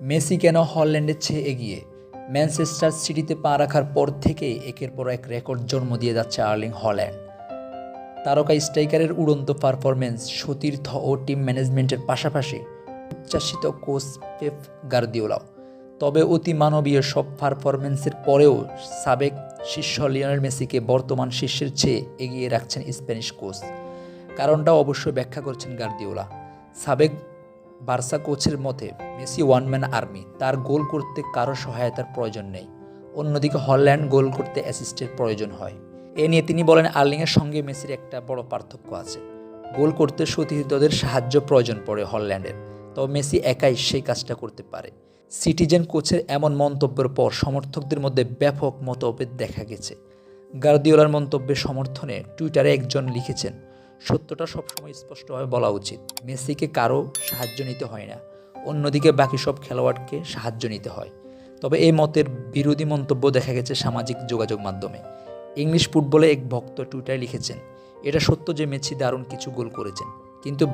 Messi কেন হল্যান্ডের চেয়ে এগিয়ে? ম্যানচেস্টার সিটিতে পা রাখার পর থেকেই একের পর এক রেকর্ড জন্ম দিয়ে যাচ্ছে আর্লিং হল্যান্ড। তারকা স্ট্রাইকারের উড়ন্ত পারফরম্যান্স, সতীর্থ ও টিম ম্যানেজমেন্টের পাশাপাশি উচ্ছ্বাসিত কোচ পেপ গার্দিওলাও। তবে অতি মানবীয় সব পারফরম্যান্সের পরেও সাবেক শীর্ষ লিওনেল মেসিকে বর্তমান শীর্ষের চেয়ে এগিয়ে রাখছেন স্প্যানিশ কোচ। কারণটাও অবশ্যই ব্যাখ্যা করছেন গার্দিওলা। সাবেক বার্সা কোচের মতে মেসি ওয়ান ম্যান আর্মি, তার গোল করতে কারো সহায়তার প্রয়োজন নেই। অন্যদিকে হল্যান্ড গোল করতে অ্যাসিস্টের প্রয়োজন হয়। এ নিয়ে তিনি বলেন, আর্লিংয়ের সঙ্গে মেসির একটা বড় পার্থক্য আছে। গোল করতে সতীর্থদের সাহায্য প্রয়োজন পড়ে হল্যান্ডের, তবে মেসি একাই সেই কাজটা করতে পারে। সিটিজেন কোচের এমন মন্তব্যের পর সমর্থকদের মধ্যে ব্যাপক মতভেদ দেখা গেছে। গার্দিওলার মন্তব্যের সমর্থনে টুইটারে একজন লিখেছেন, সত্যটা সবসময় স্পষ্টভাবে বলা উচিত। মেসিকে কারো সাহায্য নিতে হয় না, অন্যদিকে বাকি সব খেলোয়াড়কে সাহায্য নিতে হয়। তবে এই মতের বিরোধী মন্তব্য দেখা গেছে সামাজিক যোগাযোগ মাধ্যমে। ইংলিশ ফুটবলে এক ভক্ত টুইটারে লিখেছেন, এটা সত্য যে মেসি দারুণ কিছু গোল করেছেন, কিন্তু